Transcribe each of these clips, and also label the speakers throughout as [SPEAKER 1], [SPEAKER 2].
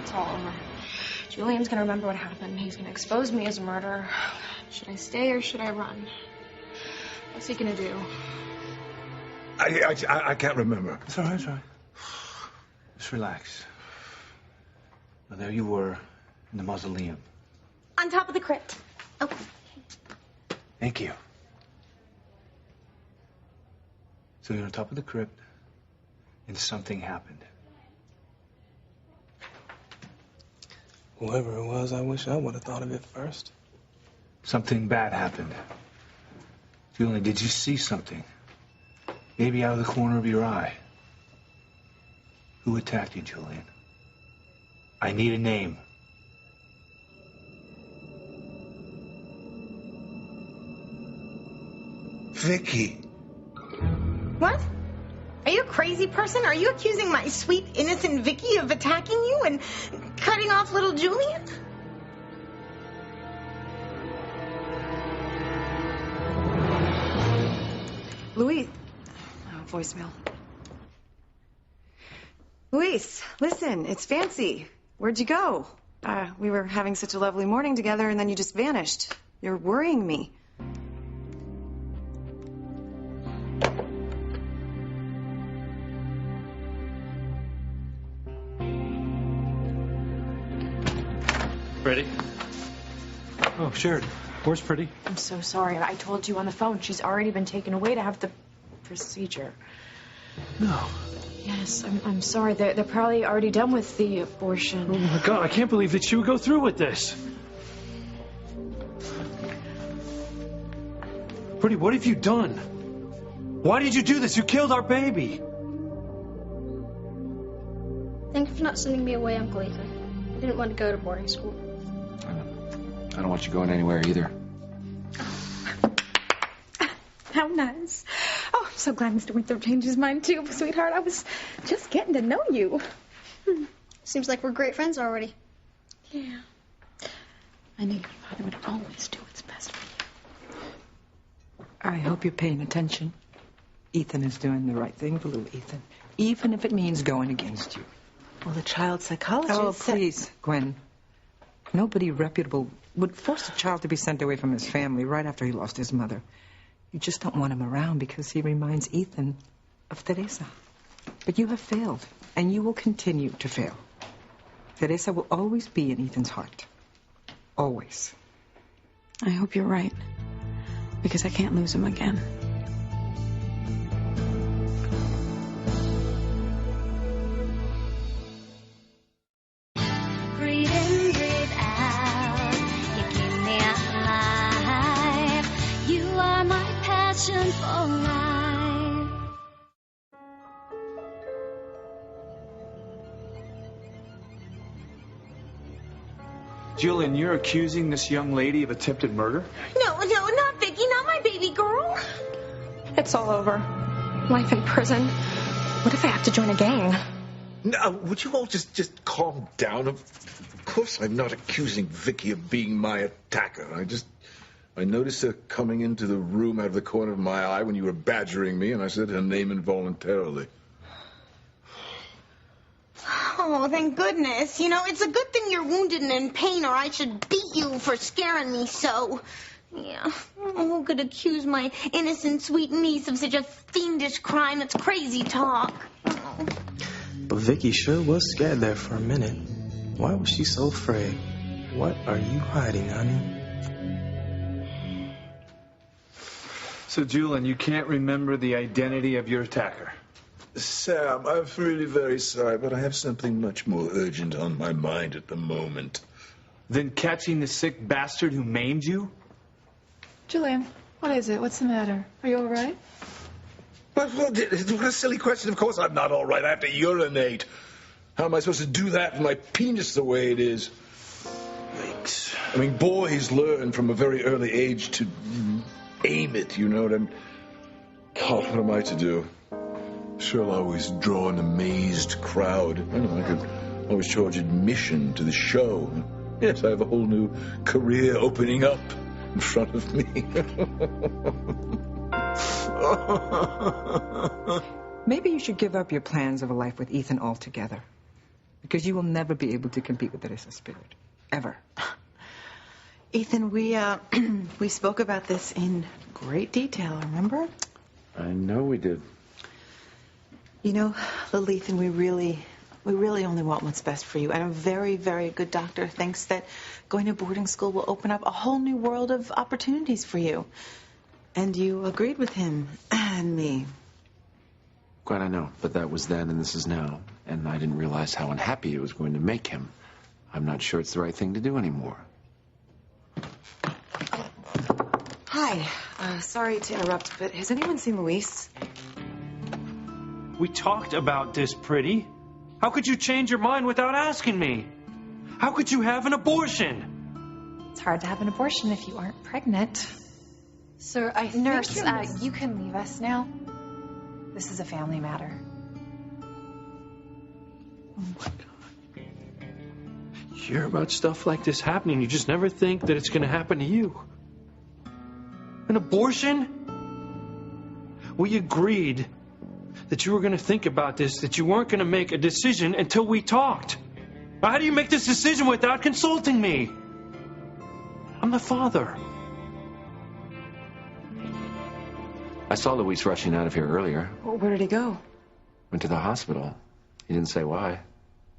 [SPEAKER 1] It's all over. Julian's gonna remember what happened. He's gonna expose me as a murderer. Should I stay or should I run? What's he gonna do?
[SPEAKER 2] I can't remember.
[SPEAKER 3] It's all right, it's all right. Just relax. Well, there you were in the mausoleum.
[SPEAKER 1] On top of the crypt. Okay.
[SPEAKER 3] Thank you. So you're on top of the crypt, and something happened.
[SPEAKER 4] Whoever it was, I wish I would have thought of it first.
[SPEAKER 3] Something bad happened. Julian, did you see something? Maybe out of the corner of your eye. Who attacked you, Julian? I need a name.
[SPEAKER 2] Vicky.
[SPEAKER 5] What? Are you a crazy person? Are you accusing my sweet, innocent Vicky of attacking you and cutting off little Julian?
[SPEAKER 6] Louise. Oh, voicemail. Louise, listen, it's Fancy. Where'd you go? We were having such a lovely morning together, and then you just vanished. You're worrying me.
[SPEAKER 3] Ready?
[SPEAKER 7] Oh, Sharon. Where's Pretty?
[SPEAKER 1] I'm so sorry. I told you on the phone. She's already been taken away to have the procedure.
[SPEAKER 7] No.
[SPEAKER 1] Yes, I'm sorry. They're probably already done with the abortion.
[SPEAKER 7] Oh, my God. I can't believe that she would go through with this. Pretty, what have you done? Why did you do this? You killed our baby.
[SPEAKER 8] Thank you for not sending me away, Uncle Ethan. I didn't want to go to boarding school.
[SPEAKER 9] I don't want you going anywhere either.
[SPEAKER 5] How nice. Oh, I'm so glad Mr. Winthrop changed his mind, too, sweetheart. I was just getting to know you.
[SPEAKER 8] Seems like we're great friends already.
[SPEAKER 5] Yeah. I knew your father would always do what's best for you.
[SPEAKER 10] I hope you're paying attention. Ethan is doing the right thing for little Ethan, even if it means going against you.
[SPEAKER 6] Well, the child psychologist...
[SPEAKER 10] Oh, please, Gwen. Nobody reputable would force a child to be sent away from his family right after he lost his mother. You just don't want him around because he reminds Ethan of Teresa. But you have failed, and you will continue to fail. Teresa will always be in Ethan's heart. Always.
[SPEAKER 6] I hope you're right, because I can't lose him again.
[SPEAKER 11] For life.
[SPEAKER 3] Julian, you're accusing this young lady of attempted murder?
[SPEAKER 5] No, not Vicky, not my baby girl.
[SPEAKER 1] It's all over. Life in prison. What if I have to join a gang?
[SPEAKER 2] Now, would you all just calm down? Of course I'm not accusing Vicky of being my attacker. I noticed her coming into the room out of the corner of my eye when you were badgering me, and I said her name involuntarily.
[SPEAKER 5] Oh, thank goodness. You know, it's a good thing you're wounded and in pain, or I should beat you for scaring me so. Yeah. Who could accuse my innocent, sweet niece of such a fiendish crime? It's crazy talk. Oh.
[SPEAKER 4] But Vicky sure was scared there for a minute. Why was she so afraid? What are you hiding, honey?
[SPEAKER 3] So, Julian, you can't remember the identity of your attacker?
[SPEAKER 2] Sam, I'm really very sorry, but I have something much more urgent on my mind at the moment.
[SPEAKER 3] Then catching the sick bastard who maimed you?
[SPEAKER 12] Julian, what is it? What's the matter? Are you all right?
[SPEAKER 2] What a silly question. Of course I'm not all right. I have to urinate. How am I supposed to do that with my penis the way it is? Yikes. I mean, boys learn from a very early age to aim it, you know what I'm... God, what am I to do? Sure, I'll always draw an amazed crowd. I know I could always charge admission to the show. Yes, I have a whole new career opening up in front of me.
[SPEAKER 10] Maybe you should give up your plans of a life with Ethan altogether. Because you will never be able to compete with Teresa's spirit. Ever.
[SPEAKER 6] Ethan, we spoke about this in great detail, remember?
[SPEAKER 9] I know we did.
[SPEAKER 6] You know, little Ethan, we really only want what's best for you. And a very, very good doctor thinks that going to boarding school will open up a whole new world of opportunities for you. And you agreed with him and me.
[SPEAKER 9] Gwen, I know, but that was then and this is now. And I didn't realize how unhappy it was going to make him. I'm not sure it's the right thing to do anymore.
[SPEAKER 6] Hi. Sorry to interrupt, but has anyone seen Luis?
[SPEAKER 7] We talked about this, Pretty. How could you change your mind without asking me? How could you have an abortion?
[SPEAKER 12] It's hard to have an abortion if you aren't pregnant.
[SPEAKER 13] Sir, I
[SPEAKER 12] Nurse,
[SPEAKER 13] think
[SPEAKER 12] you can leave us now. This is a family matter.
[SPEAKER 7] Oh, my God. You hear about stuff like this happening, you just never think that it's going to happen to you. An abortion? We agreed that you were going to think about this, that you weren't going to make a decision until we talked. How do you make this decision without consulting me? I'm the father.
[SPEAKER 9] I saw Luis rushing out of here earlier.
[SPEAKER 6] Well, where did he go?
[SPEAKER 9] Went to the hospital. He didn't say why.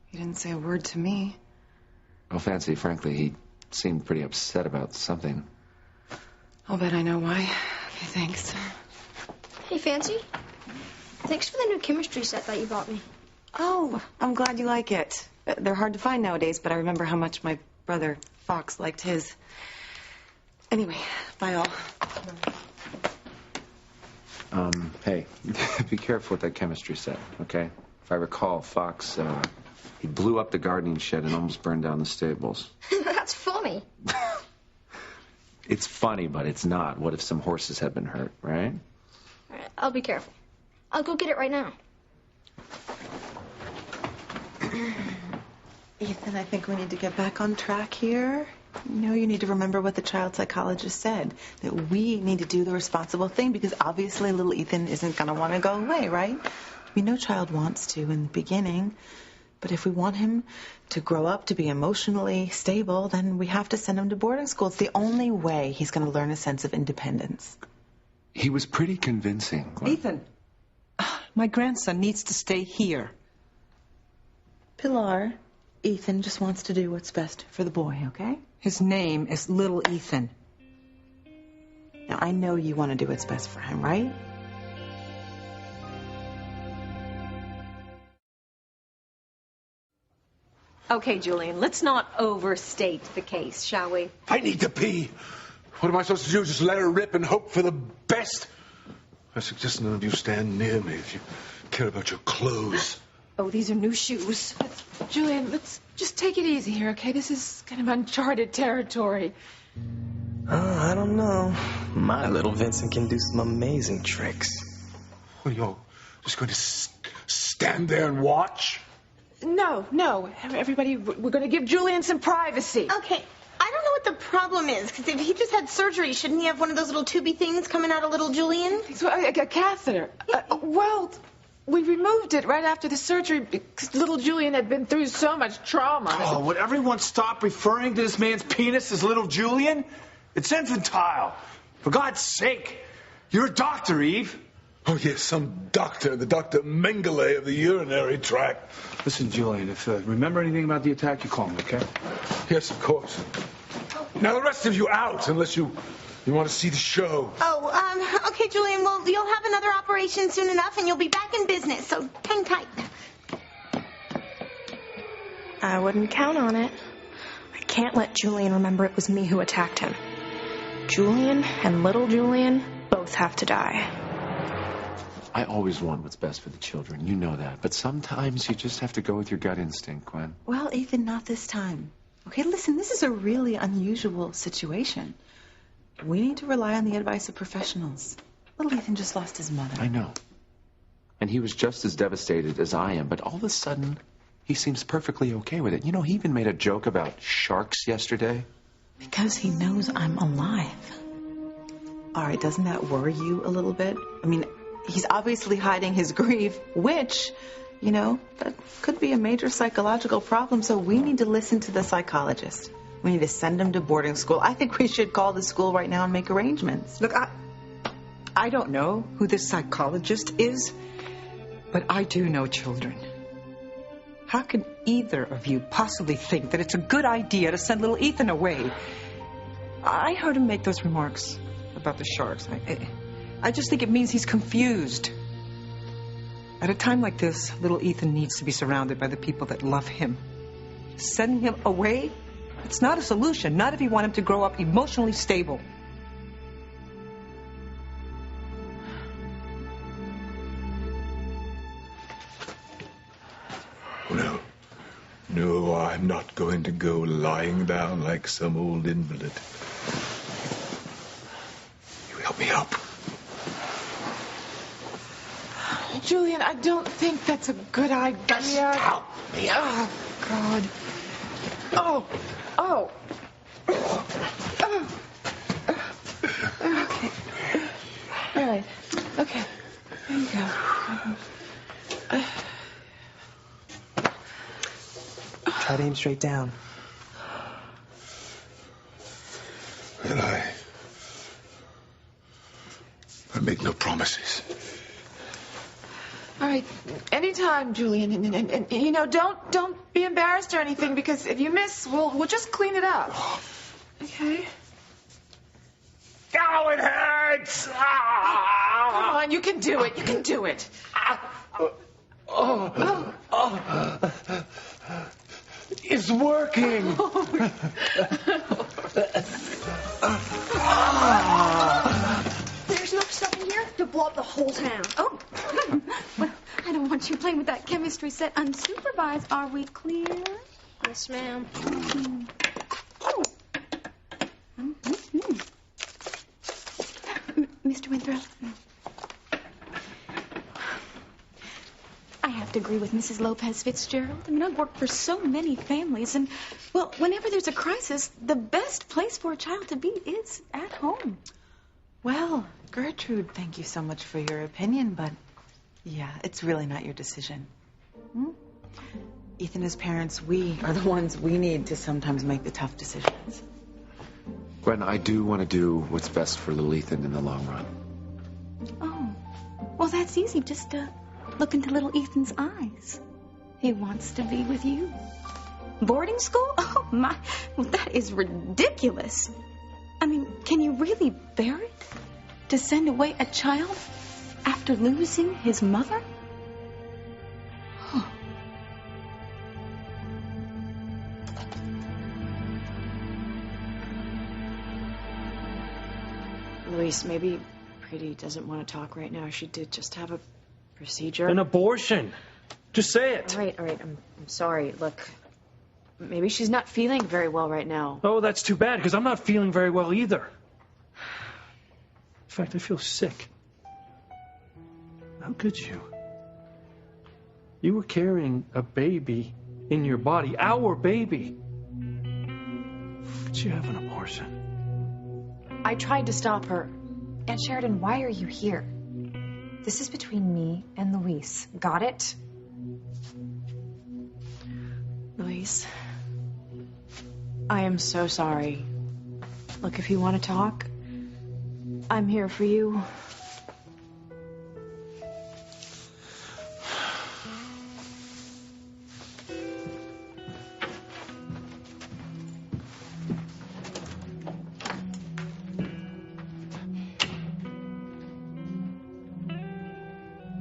[SPEAKER 6] He didn't say a word to me.
[SPEAKER 9] Well, Fancy, frankly, he seemed pretty upset about something.
[SPEAKER 6] I'll bet I know why. Okay, thanks.
[SPEAKER 8] Hey, Fancy. Thanks for the new chemistry set that you bought me.
[SPEAKER 6] Oh, I'm glad you like it. They're hard to find nowadays, but I remember how much my brother Fox liked his. Anyway, bye all.
[SPEAKER 9] Hey, be careful with that chemistry set, okay? If I recall, Fox, he blew up the gardening shed and almost burned down the stables.
[SPEAKER 8] That's funny.
[SPEAKER 9] It's funny, but it's not. What if some horses had been hurt, right?
[SPEAKER 8] All right, I'll be careful. I'll go get it right now.
[SPEAKER 6] Ethan, I think we need to get back on track here. You know, you need to remember what the child psychologist said, that we need to do the responsible thing because obviously little Ethan isn't going to want to go away, right? We know child wants to in the beginning, but if we want him to grow up to be emotionally stable, then we have to send him to boarding school. It's the only way he's going to learn a sense of independence.
[SPEAKER 9] He was pretty convincing.
[SPEAKER 10] Ethan, my grandson needs to stay here.
[SPEAKER 6] Pilar, Ethan just wants to do what's best for the boy, okay?
[SPEAKER 10] His name is Little Ethan.
[SPEAKER 6] Now, I know you want to do what's best for him, right?
[SPEAKER 14] Okay, Julian, let's not overstate the case, shall we?
[SPEAKER 2] I need to pee. What am I supposed to do? Just let her rip and hope for the best? I suggest none of you stand near me if you care about your clothes.
[SPEAKER 12] Oh, these are new shoes. Julian, let's just take it easy here, okay? This is kind of uncharted territory.
[SPEAKER 4] I don't know. My little Vincent can do some amazing tricks.
[SPEAKER 2] What, you're just going to stand there and watch?
[SPEAKER 12] No. Everybody, we're going to give Julian some privacy.
[SPEAKER 5] Okay, I don't know what the problem is, because if he just had surgery, shouldn't he have one of those little tubey things coming out of little Julian?
[SPEAKER 12] So, a catheter. Well, we removed it right after the surgery because little Julian had been through so much trauma.
[SPEAKER 3] Oh, would everyone stop referring to this man's penis as little Julian? It's infantile. For God's sake. You're a doctor, Eve.
[SPEAKER 2] Oh, yes, some doctor, the Dr. Mengele of the urinary tract.
[SPEAKER 3] Listen, Julian, if remember anything about the attack, you call me, okay?
[SPEAKER 2] Yes, of course. Now, the rest of you out, unless you want to see the show.
[SPEAKER 5] Oh, okay, Julian, well, you'll have another operation soon enough, and you'll be back in business, so hang tight.
[SPEAKER 1] I wouldn't count on it. I can't let Julian remember it was me who attacked him. Julian and little Julian both have to die.
[SPEAKER 9] I always want what's best for the children. You know that. But sometimes you just have to go with your gut instinct, Gwen.
[SPEAKER 6] Well, Ethan, not this time. Okay, listen, this is a really unusual situation. We need to rely on the advice of professionals. Little Ethan just lost his mother.
[SPEAKER 9] I know. And he was just as devastated as I am. But all of a sudden, he seems perfectly okay with it. You know, he even made a joke about sharks yesterday.
[SPEAKER 6] Because he knows I'm alive. All right, doesn't that worry you a little bit? I mean, he's obviously hiding his grief, which You know, that could be a major psychological problem, so we need to listen to the psychologist. We need to send him to boarding school. I think we should call the school right now and make arrangements.
[SPEAKER 10] Look, I don't know who this psychologist is, but I do know children. How can either of you possibly think that it's a good idea to send little Ethan away? I heard him make those remarks about the sharks. I just think it means he's confused. At a time like this, little Ethan needs to be surrounded by the people that love him. Sending him away? It's not a solution, not if you want him to grow up emotionally stable.
[SPEAKER 2] No, I'm not going to go lying down like some old invalid. You help me up.
[SPEAKER 12] Julian, I don't think that's a good idea.
[SPEAKER 2] Just help me up.
[SPEAKER 12] Oh, God. Oh. Okay. All right. Okay. There you go.
[SPEAKER 4] Try to aim straight down.
[SPEAKER 2] And I make no promises.
[SPEAKER 12] All right. Anytime, Julian. And you know, don't be embarrassed or anything, because if you miss, we'll just clean it up. Okay?
[SPEAKER 2] Oh, it hurts!
[SPEAKER 12] Come on, you can do it. You can do it.
[SPEAKER 2] It's working!
[SPEAKER 8] There's enough stuff in here to blow up the whole town. Oh, well, I don't want you playing with that chemistry set unsupervised. Are we clear? Yes, ma'am. Mr. Winthrop, I have to agree with Mrs. Lopez Fitzgerald. I mean, I've worked for so many families, and, well, whenever there's a crisis, the best place for a child to be is at home.
[SPEAKER 6] Well, Gertrude, thank you so much for your opinion, but yeah, it's really not your decision. Ethan, as parents, we are the ones we need to sometimes make the tough decisions.
[SPEAKER 9] Gwen, I do want to do what's best for little Ethan in the long run.
[SPEAKER 8] Oh, well, that's easy. Just look into little Ethan's eyes. He wants to be with you. Boarding school? Oh, my. Well, that is ridiculous. I mean, can you really bear it? To send away a child after losing his mother? Huh.
[SPEAKER 13] Luis, maybe Pretty doesn't want to talk right now. She did just have a procedure.
[SPEAKER 7] An abortion. Just say it.
[SPEAKER 13] All right. I'm sorry. Look, maybe she's not feeling very well right now.
[SPEAKER 7] Oh, that's too bad, because I'm not feeling very well either. In fact, I feel sick. How could you? You were carrying a baby in your body, our baby. But you have an abortion.
[SPEAKER 15] I tried to stop her. Aunt Sheridan, why are you here? This is between me and Luis. Got it?
[SPEAKER 13] Luis, I am so sorry. Look, if you want to talk, I'm here for you.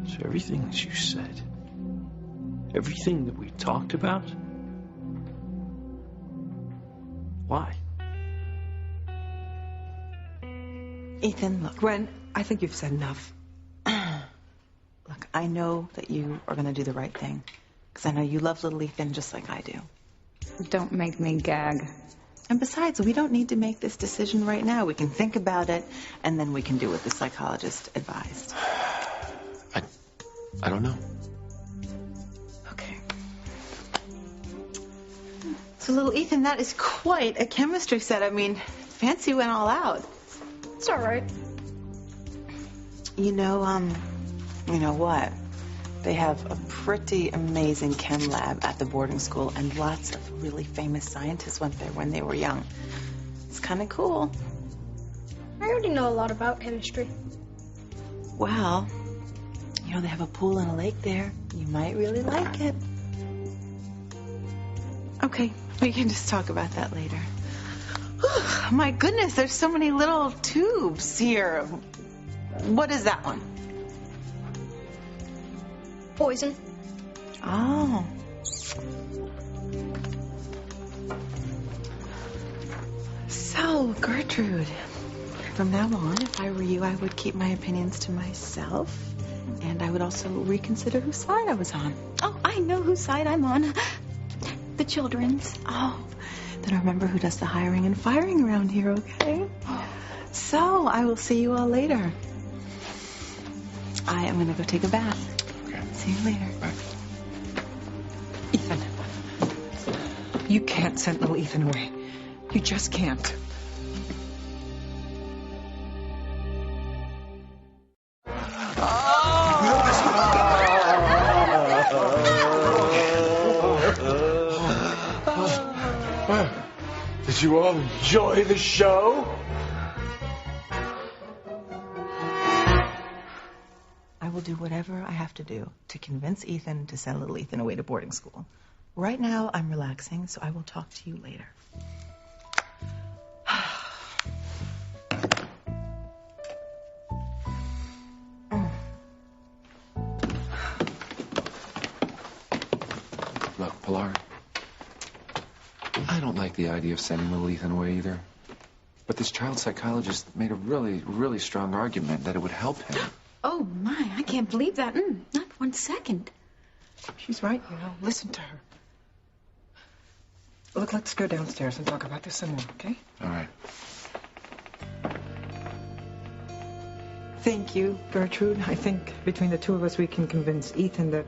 [SPEAKER 7] So everything that you said, everything that we talked about, why?
[SPEAKER 6] Ethan, look.
[SPEAKER 10] Gwen, I think you've said enough.
[SPEAKER 6] Look, I know that you are going to do the right thing. Because I know you love little Ethan just like I do.
[SPEAKER 10] Don't make me gag.
[SPEAKER 6] And besides, we don't need to make this decision right now. We can think about it, and then we can do what the psychologist advised.
[SPEAKER 9] I don't know.
[SPEAKER 6] Okay. So, little Ethan, that is quite a chemistry set. I mean, Fancy went all out.
[SPEAKER 8] It's all right.
[SPEAKER 6] You know what? They have a pretty amazing chem lab at the boarding school, and lots of really famous scientists went there when they were young. It's kind of cool.
[SPEAKER 16] I already know a lot about chemistry.
[SPEAKER 6] Well, you know, they have a pool and a lake there. You might really like it. Okay, we can just talk about that later. Whew, my goodness, there's so many little tubes here. What is that one?
[SPEAKER 16] Poison.
[SPEAKER 6] Oh. So, Gertrude, from now on, if I were you, I would keep my opinions to myself. And I would also reconsider whose side I was on.
[SPEAKER 8] Oh, I know whose side I'm on. The children's.
[SPEAKER 6] Oh, then remember who does the hiring and firing around here, okay? So, I will see you all later. I am going to go take a bath.
[SPEAKER 9] Okay.
[SPEAKER 6] See you later.
[SPEAKER 9] Bye.
[SPEAKER 10] Ethan, you can't send little Ethan away. You just can't.
[SPEAKER 2] Did you all enjoy the show?
[SPEAKER 6] I will do whatever I have to do to convince Ethan to send little Ethan away to boarding school. Right now, I'm relaxing, so I will talk to you later.
[SPEAKER 9] Look, Pilar, I don't like the idea of sending little Ethan away either. But this child psychologist made a really, really strong argument that it would help him.
[SPEAKER 8] Oh, my, I can't believe that. Not 1 second.
[SPEAKER 10] She's right, you know. Listen to her. Look, let's go downstairs and talk about this some more, okay?
[SPEAKER 9] All right.
[SPEAKER 10] Thank you, Gertrude. I think between the two of us, we can convince Ethan that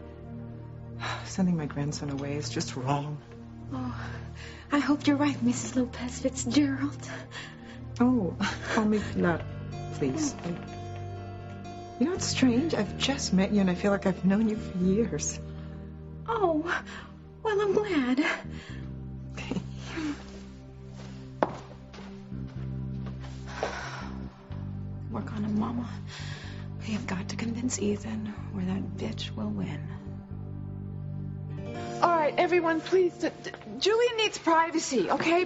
[SPEAKER 10] sending my grandson away is just wrong.
[SPEAKER 8] Oh, I hope you're right, Mrs. Lopez Fitzgerald.
[SPEAKER 10] Oh, call me Pilar, please. You know, it's strange. I've just met you, and I feel like I've known you for years.
[SPEAKER 8] Oh, well, I'm glad. Work on him, Mama. We have got to convince Ethan, or that bitch will win.
[SPEAKER 12] All right, everyone, please. Julian needs privacy, okay?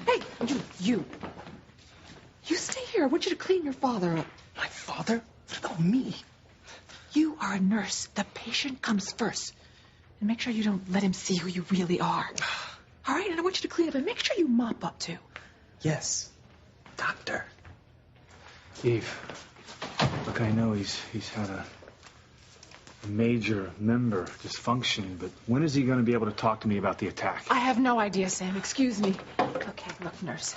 [SPEAKER 12] Hey, you. You stay here. I want you to clean your father up.
[SPEAKER 17] My father? Oh, me.
[SPEAKER 12] You are a nurse. The patient comes first. And make sure you don't let him see who you really are. All right? And I want you to clean up and make sure you mop up, too.
[SPEAKER 17] Yes, doctor.
[SPEAKER 3] Eve, look, I know he's had a major member dysfunction, but when is he going to be able to talk to me about the attack?
[SPEAKER 12] I have no idea, Sam. Excuse me. Okay, look, nurse.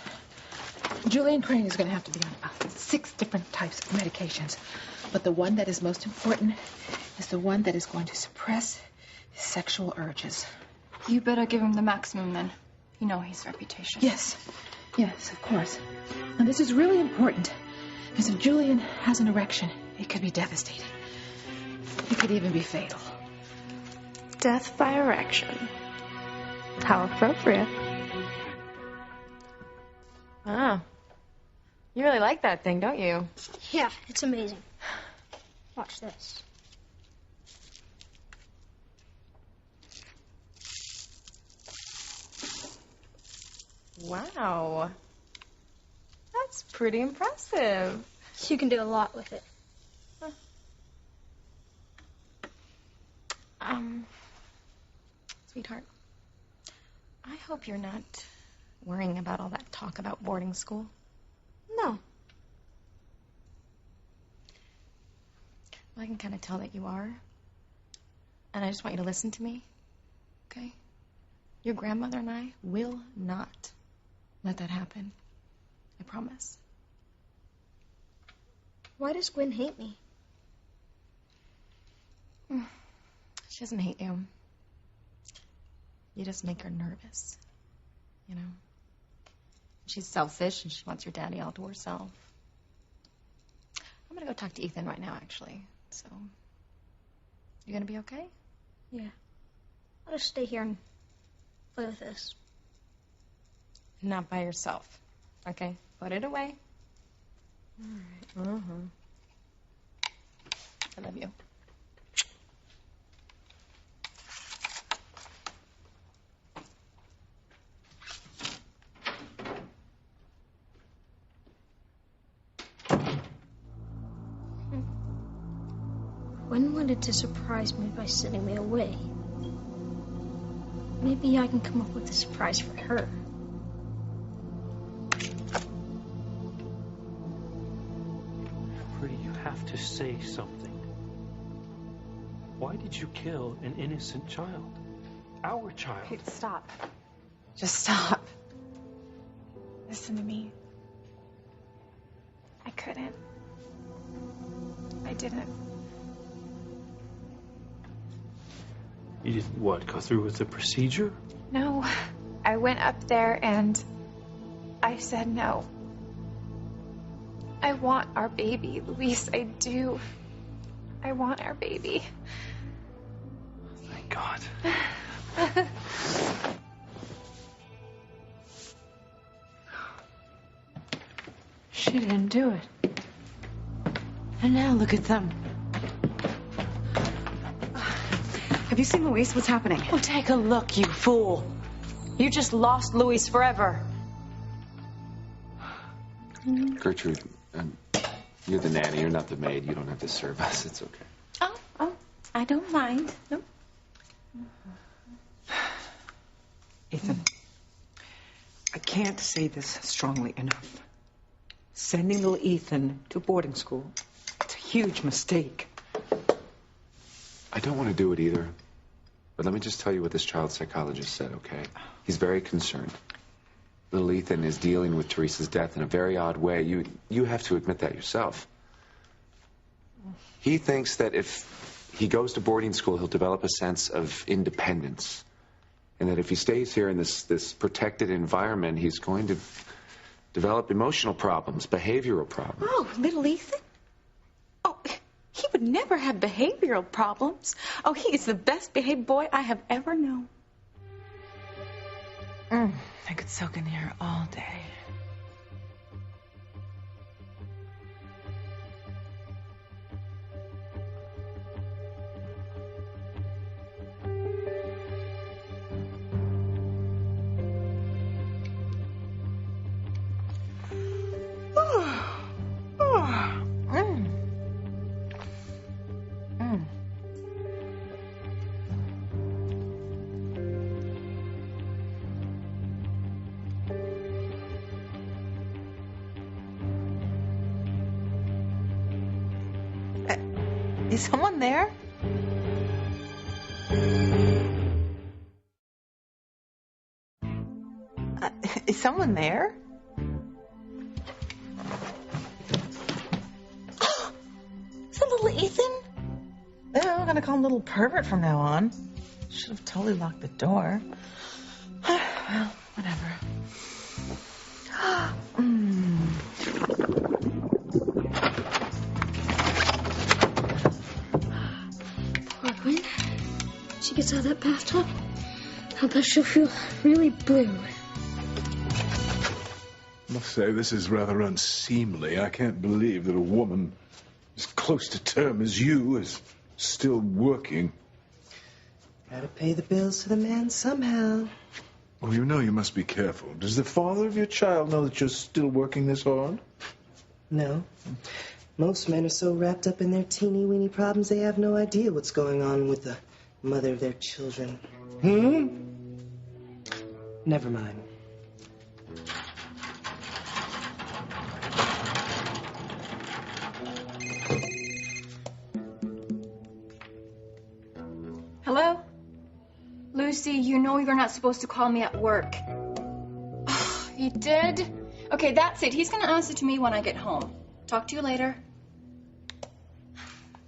[SPEAKER 12] Julian Crane is going to have to be on about 6 different types of medications. But the one that is most important is the one that is going to suppress his sexual urges.
[SPEAKER 15] You better give him the maximum then. You know his reputation.
[SPEAKER 12] Yes. Yes, of course. And this is really important. Because if Julian has an erection, it could be devastating. It could even be fatal.
[SPEAKER 1] Death by erection. How appropriate.
[SPEAKER 15] Oh. You really like that thing, don't you?
[SPEAKER 16] Yeah, it's amazing. Watch this.
[SPEAKER 15] Wow. That's pretty impressive.
[SPEAKER 16] You can do a lot with it.
[SPEAKER 15] Sweetheart, I hope you're not worrying about all that talk about boarding school.
[SPEAKER 16] No.
[SPEAKER 15] Well, I can kind of tell that you are. And I just want you to listen to me, okay? Your grandmother and I will not let that happen. I promise.
[SPEAKER 16] Why does Gwen hate me?
[SPEAKER 15] She doesn't hate you. You just make her nervous, you know? She's selfish and she wants your daddy all to herself. I'm gonna go talk to Ethan right now, actually. So You gonna be okay?
[SPEAKER 16] Yeah. I'll just stay here and play with this.
[SPEAKER 15] Not by yourself. Okay? Put it away. All right. I love you.
[SPEAKER 16] Gwen wanted to surprise me by sending me away. Maybe I can come up with a surprise for her.
[SPEAKER 7] Pretty, you have to say something. Why did you kill an innocent child? Our child.
[SPEAKER 6] Pete, stop. Just stop. Listen to me. I couldn't. I didn't.
[SPEAKER 7] You didn't, what, go through with the procedure?
[SPEAKER 6] No. I went up there and I said no. I want our baby, Luis. I do. I want our baby.
[SPEAKER 7] Thank God.
[SPEAKER 10] She didn't do it. And now look at them.
[SPEAKER 13] Have you seen Luis? What's happening?
[SPEAKER 10] Well, take a look, you fool. You just lost Luis forever.
[SPEAKER 9] Gertrude, you're the nanny. You're not the maid. You don't have to serve us. It's okay.
[SPEAKER 8] Oh, I don't mind. No.
[SPEAKER 10] Ethan, I can't say this strongly enough. Sending little Ethan to boarding school, it's a huge mistake.
[SPEAKER 9] I don't want to do it either. But let me just tell you what this child psychologist said, okay? He's very concerned. Little Ethan is dealing with Teresa's death in a very odd way. You have to admit that yourself. He thinks that if he goes to boarding school, he'll develop a sense of independence. And that if he stays here in this protected environment, he's going to develop emotional problems, behavioral problems.
[SPEAKER 8] Oh, little Ethan? Oh, he would never have behavioral problems. Oh, he is the best behaved boy I have ever known.
[SPEAKER 10] I could soak in here all day.
[SPEAKER 6] Is someone there? Is someone there?
[SPEAKER 8] Is it little Ethan?
[SPEAKER 6] Oh, I'm gonna call him little pervert from now on. Should have totally locked the door. Well, whatever.
[SPEAKER 16] Poor Gwen. She gets out of that bathtub. I'll bet she'll feel really blue.
[SPEAKER 2] I must say, this is rather unseemly. I can't believe that a woman as close to term as you is still working.
[SPEAKER 17] Gotta pay the bills to the man somehow.
[SPEAKER 2] Well, you know you must be careful. Does the father of your child know that you're still working this hard?
[SPEAKER 17] No. Most men are so wrapped up in their teeny-weeny problems they have no idea what's going on with the mother of their children. Never mind.
[SPEAKER 15] Hello? Lucy, you know you're not supposed to call me at work. He did? Okay, that's it. He's gonna answer to me when I get home. Talk to you later.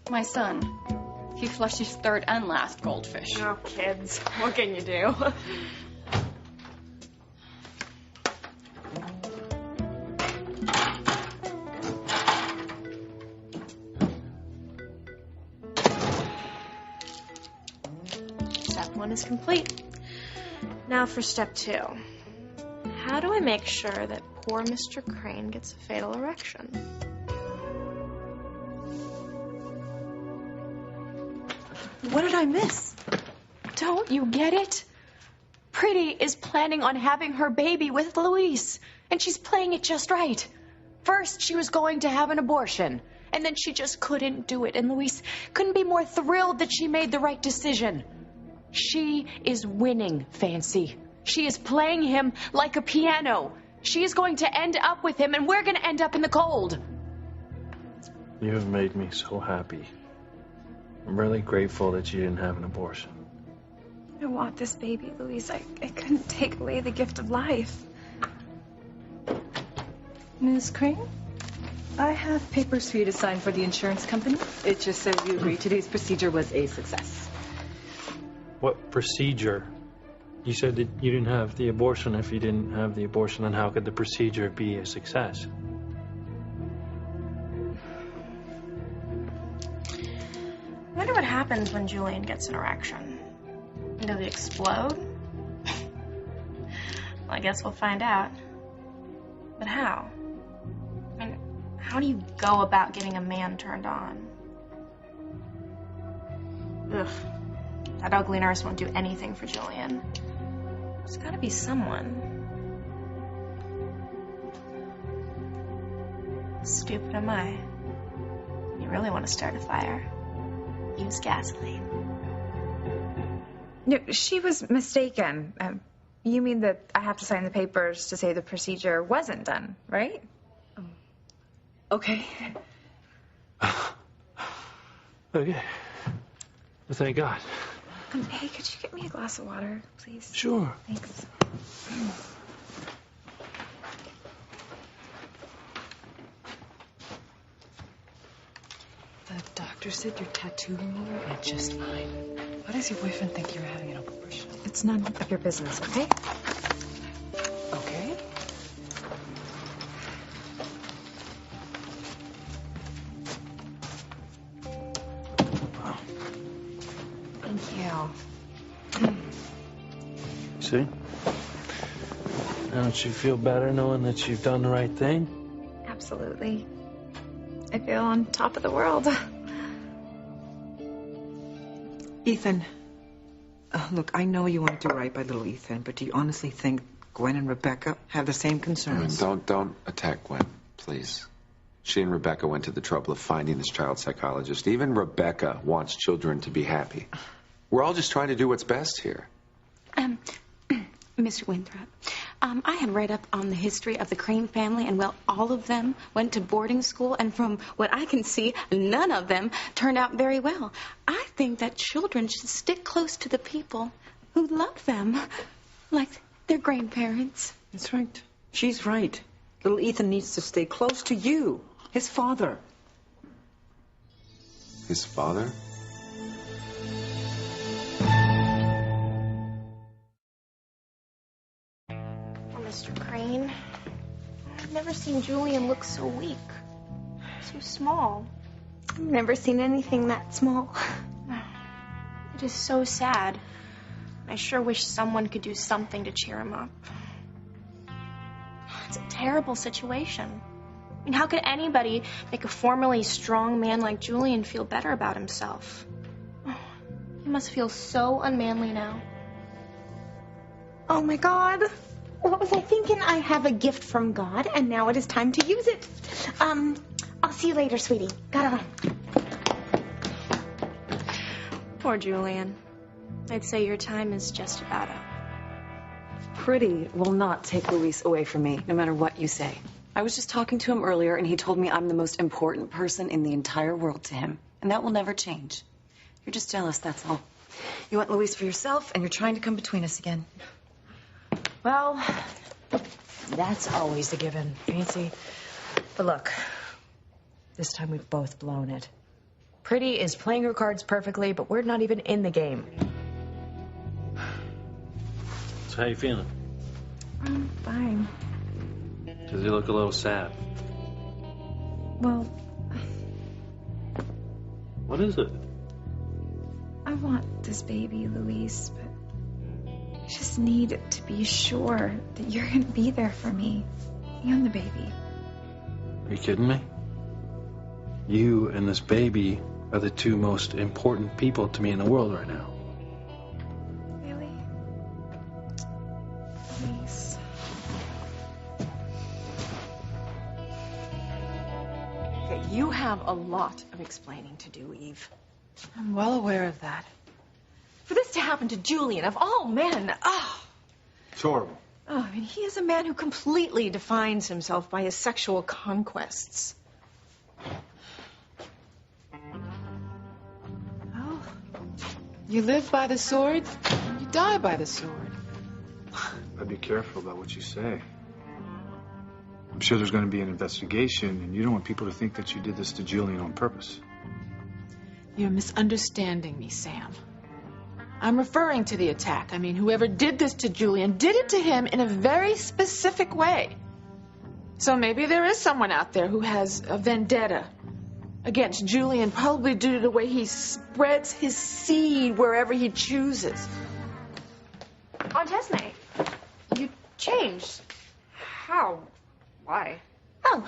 [SPEAKER 15] My son. He flushed his third and last goldfish.
[SPEAKER 13] Oh, kids. What can you do?
[SPEAKER 1] one is complete. Now for step 2. How do I make sure that poor Mr. Crane gets a fatal erection?
[SPEAKER 13] What did I miss? Don't you get it? Pretty is planning on having her baby with Luis, and she's playing it just right. First, she was going to have an abortion, and then she just couldn't do it, and Luis couldn't be more thrilled that she made the right decision. She is winning, Fancy. She is playing him like a piano. She is going to end up with him, and we're going to end up in the cold.
[SPEAKER 7] You have made me so happy. I'm really grateful that you didn't have an abortion.
[SPEAKER 8] I want this baby, Luis. I couldn't take away the gift of life.
[SPEAKER 10] Ms. Crane, I have papers for you to sign for the insurance company. It just says you agree today's procedure was a success.
[SPEAKER 7] What procedure? You said that you didn't have the abortion. If you didn't have the abortion, then how could the procedure be a success?
[SPEAKER 1] I wonder what happens when Julian gets an erection. Does he explode? Well, I guess we'll find out. But how? I mean, how do you go about getting a man turned on? Ugh. That ugly nurse won't do anything for Julian. There's gotta be someone. How stupid am I? You really want to start a fire? Use gasoline.
[SPEAKER 8] No, she was mistaken. You mean that I have to sign the papers to say the procedure wasn't done, right?
[SPEAKER 10] Okay.
[SPEAKER 7] Okay. Well, thank God.
[SPEAKER 8] Hey, could you get me a glass of water, please?
[SPEAKER 7] Sure.
[SPEAKER 8] Thanks.
[SPEAKER 10] The doctor said your tattoo remover went just fine. Why does your boyfriend think you're having an abortion?
[SPEAKER 8] It's none of your business, okay?
[SPEAKER 10] Okay.
[SPEAKER 8] Thank you.
[SPEAKER 7] See? Don't you feel better knowing that you've done the right thing?
[SPEAKER 8] Absolutely. I feel on top of the world.
[SPEAKER 10] Ethan, look, I know you want to do right by little Ethan, but do you honestly think Gwen and Rebecca have the same concerns?
[SPEAKER 9] Don't attack Gwen, please. She and Rebecca went to the trouble of finding this child psychologist. Even Rebecca wants children to be happy. We're all just trying to do what's best here.
[SPEAKER 13] Mr. Winthrop, I have read up on the history of the Crane family, and, well, all of them went to boarding school, and from what I can see, none of them turned out very well. I think that children should stick close to the people who love them, like their grandparents.
[SPEAKER 10] That's right. She's right. Little Ethan needs to stay close to you, his father.
[SPEAKER 9] His father?
[SPEAKER 1] Mr. Crane, I've never seen Julian look so weak. So small.
[SPEAKER 5] I've never seen anything that small.
[SPEAKER 1] It is so sad. I sure wish someone could do something to cheer him up. It's a terrible situation. I mean, how could anybody make a formerly strong man like Julian feel better about himself? He must feel so unmanly now.
[SPEAKER 5] Oh my God. What was I thinking? I have a gift from God, and now it is time to use it. I'll see you later, sweetie. Gotta run.
[SPEAKER 1] Poor Julian. I'd say your time is just about up.
[SPEAKER 10] Pretty will not take Luis away from me, no matter what you say. I was just talking to him earlier, and he told me I'm the most important person in the entire world to him. And that will never change. You're just jealous, that's all. You want Luis for yourself, and you're trying to come between us again.
[SPEAKER 13] Well, that's always a given, Fancy. But look, this time we've both blown it. Pretty is playing her cards perfectly, but we're not even in the game.
[SPEAKER 7] So how you feeling?
[SPEAKER 8] I'm fine.
[SPEAKER 7] Does he look a little sad?
[SPEAKER 8] Well,
[SPEAKER 7] What is it?
[SPEAKER 8] I want this baby, Luis, but just need to be sure that you're going to be there for me and the baby.
[SPEAKER 7] Are you kidding me? You and this baby are the two most important people to me in the world right now.
[SPEAKER 8] Really? Please.
[SPEAKER 14] Okay, you have a lot of explaining to do, Eve.
[SPEAKER 12] I'm well aware of that.
[SPEAKER 14] For this to happen to Julian, of all men,
[SPEAKER 3] It's horrible.
[SPEAKER 14] I mean, he is a man who completely defines himself by his sexual conquests.
[SPEAKER 12] Well, you live by the sword, and you die by the sword.
[SPEAKER 3] I'd be careful about what you say. I'm sure there's going to be an investigation, and you don't want people to think that you did this to Julian on purpose.
[SPEAKER 12] You're misunderstanding me, Sam. I'm referring to the attack. I mean, whoever did this to Julian did it to him in a very specific way. So maybe there is someone out there who has a vendetta against Julian, probably due to the way he spreads his seed wherever he chooses.
[SPEAKER 1] Aunt Esme, you changed. How? Why?
[SPEAKER 5] Oh,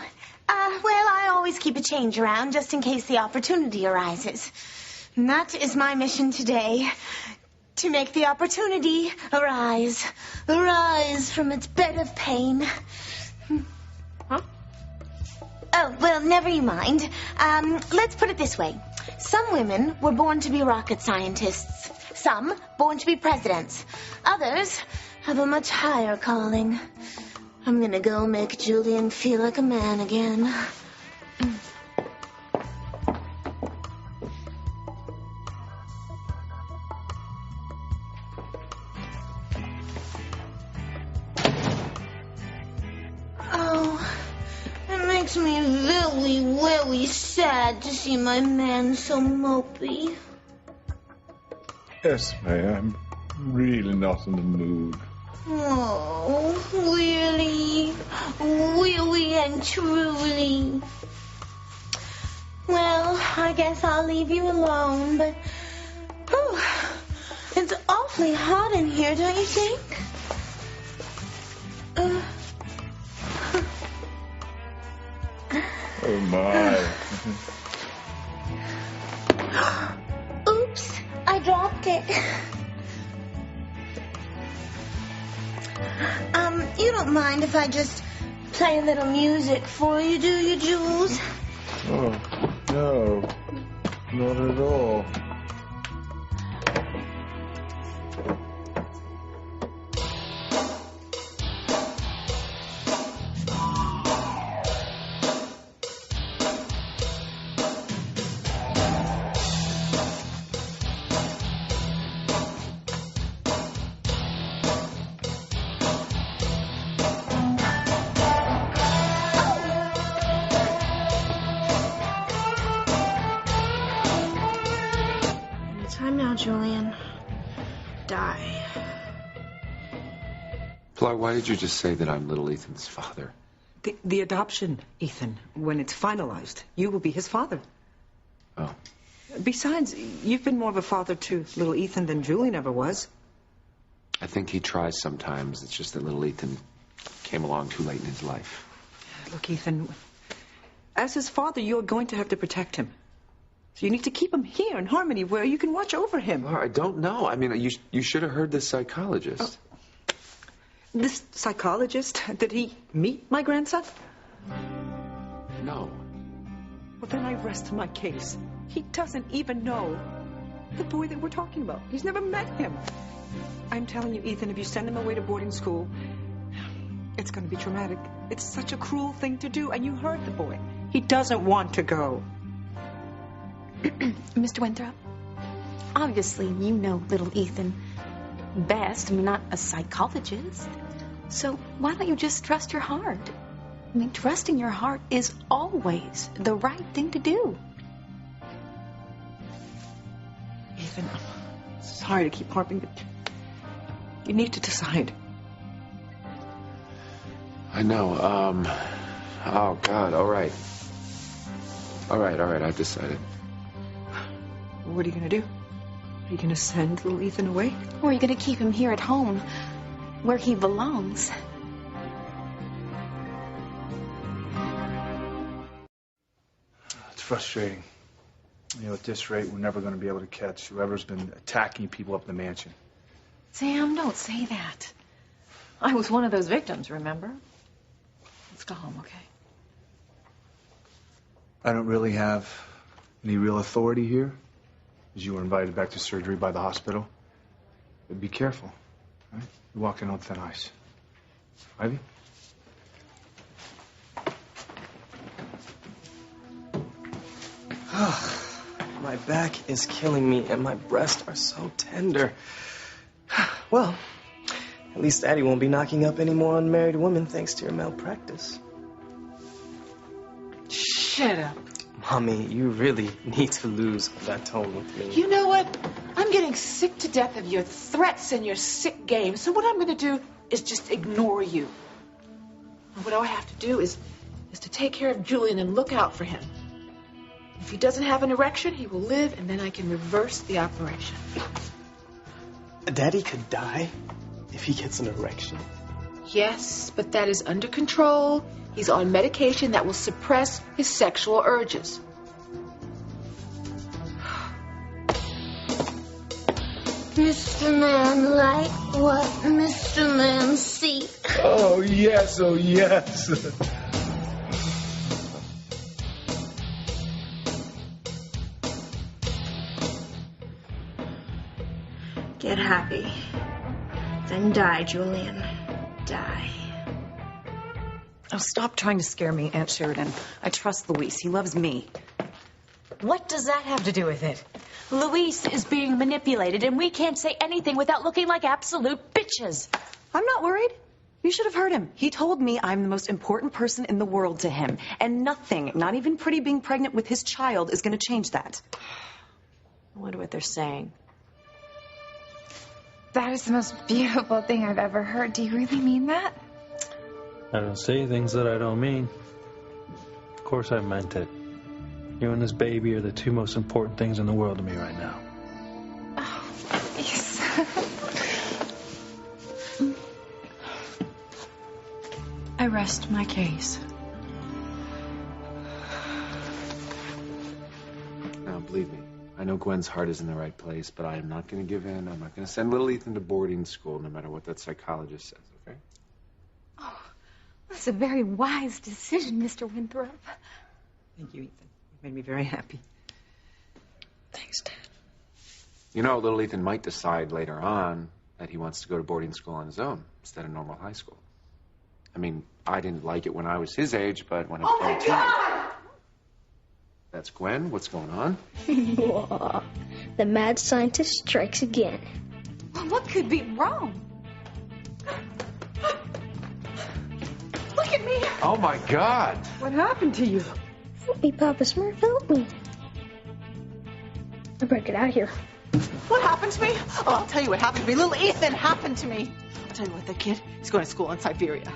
[SPEAKER 5] well, I always keep a change around just in case the opportunity arises. And that is my mission today. To make the opportunity arise from its bed of pain.
[SPEAKER 1] Huh?
[SPEAKER 5] Oh, well, never you mind. Let's put it this way. Some women were born to be rocket scientists. Some born to be presidents. Others have a much higher calling. I'm gonna go make Julian feel like a man again. Oh, it makes me very, very sad to see my man so mopey.
[SPEAKER 2] Yes, I'm really not in the mood.
[SPEAKER 5] Oh, really? Really and truly? Well, I guess I'll leave you alone, but... Oh, it's awfully hot in here, don't you think?
[SPEAKER 2] Oh, my.
[SPEAKER 5] Oops, I dropped it. You don't mind if I just play a little music for you, do you, Jules?
[SPEAKER 2] Oh, no. Not at all.
[SPEAKER 1] Time now, Julian. Die.
[SPEAKER 9] Pilar, why did you just say that I'm little Ethan's father?
[SPEAKER 10] The adoption, Ethan, when it's finalized, you will be his father.
[SPEAKER 9] Oh.
[SPEAKER 10] Besides, you've been more of a father to little Ethan than Julian ever was.
[SPEAKER 9] I think he tries sometimes. It's just that little Ethan came along too late in his life.
[SPEAKER 10] Look, Ethan, as his father, you're going to have to protect him. So you need to keep him here in Harmony where you can watch over him.
[SPEAKER 9] Well, I don't know. I mean, you should have heard this psychologist.
[SPEAKER 10] This psychologist, did he meet my grandson?
[SPEAKER 9] No.
[SPEAKER 10] Well, then I rest my case. He doesn't even know the boy that we're talking about. He's never met him. I'm telling you, Ethan, if you send him away to boarding school, it's going to be traumatic. It's such a cruel thing to do, and you heard the boy. He doesn't want to go.
[SPEAKER 15] Mr. Winthrop, obviously you know little Ethan best. I mean, not a psychologist. So why don't you just trust your heart? I mean, trusting your heart is always the right thing to do.
[SPEAKER 10] Ethan, I'm sorry to keep harping, but you need to decide.
[SPEAKER 9] I know. Oh, God. All right. All right. I've decided.
[SPEAKER 10] What are you going to do? Are you going to send little Ethan away?
[SPEAKER 15] Or are you going to keep him here at home where he belongs.
[SPEAKER 3] It's frustrating. You know, at this rate, we're never going to be able to catch whoever's been attacking people up the mansion.
[SPEAKER 12] Sam, don't say that. I was one of those victims, remember? Let's go home, okay?
[SPEAKER 3] I don't really have any real authority here, as you were invited back to surgery by the hospital. But be careful, right? You're walking on thin ice. Ivy?
[SPEAKER 4] My back is killing me, and my breasts are so tender. Well, at least Daddy won't be knocking up any more unmarried women thanks to your malpractice.
[SPEAKER 12] Shut up.
[SPEAKER 4] Mommy, you really need to lose that tone with me.
[SPEAKER 12] You know what? I'm getting sick to death of your threats and your sick games. So what I'm going to do is just ignore you. And what I have to do is to take care of Julian and look out for him. If he doesn't have an erection, he will live, and then I can reverse the operation.
[SPEAKER 4] Daddy could die if he gets an erection.
[SPEAKER 12] Yes, but that is under control. He's on medication that will suppress his sexual urges.
[SPEAKER 16] Mr. Man, like what Mr. Man see.
[SPEAKER 2] Oh, yes, oh, yes.
[SPEAKER 1] Get happy. Then die, Julian. Die.
[SPEAKER 10] Oh, stop trying to scare me, Aunt Sheridan. I trust Luis. He loves me.
[SPEAKER 15] What does that have to do with it? Luis is being manipulated, and we can't say anything without looking like absolute bitches.
[SPEAKER 10] I'm not worried. You should have heard him. He told me I'm the most important person in the world to him. And nothing, not even Pretty being pregnant with his child, is going to change that.
[SPEAKER 15] I wonder what they're saying.
[SPEAKER 8] That is the most beautiful thing I've ever heard. Do you really mean that?
[SPEAKER 7] I don't say things that I don't mean. Of course I meant it. You and this baby are the two most important things in the world to me right now.
[SPEAKER 8] Oh, yes.
[SPEAKER 15] I rest my case.
[SPEAKER 9] Now, believe me, I know Gwen's heart is in the right place, but I am not going to give in. I'm not going to send little Ethan to boarding school, no matter what that psychologist says, okay?
[SPEAKER 8] Oh, that's a very wise decision, Mr. Winthrop.
[SPEAKER 10] Thank you, Ethan. You made me very happy.
[SPEAKER 8] Thanks, Dad.
[SPEAKER 9] You know, little Ethan might decide later on that he wants to go to boarding school on his own instead of normal high school. I mean, I didn't like it when I was his age, but when I was 18... That's Gwen. What's going on?
[SPEAKER 16] The mad scientist strikes again.
[SPEAKER 8] Well, what could be wrong? Look at me.
[SPEAKER 9] Oh, my God.
[SPEAKER 10] What happened to you?
[SPEAKER 16] Help me, Papa Smurf, help me. I better get out of here.
[SPEAKER 12] What happened to me? Oh, I'll tell you what happened to me. Little Ethan happened to me. I'll tell you what, that kid is going to school in Siberia.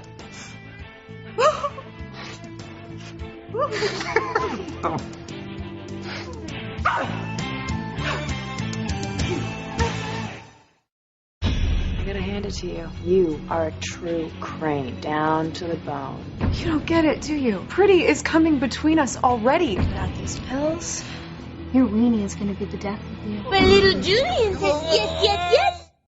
[SPEAKER 9] Oh.
[SPEAKER 13] I'm gonna hand it to you. You are a true Crane, down to the bone.
[SPEAKER 8] You don't get it, do you? Pretty is coming between us already.
[SPEAKER 16] Without these pills, your weenie is going to be the death of you.
[SPEAKER 5] My little Julian says yes, yes, yes.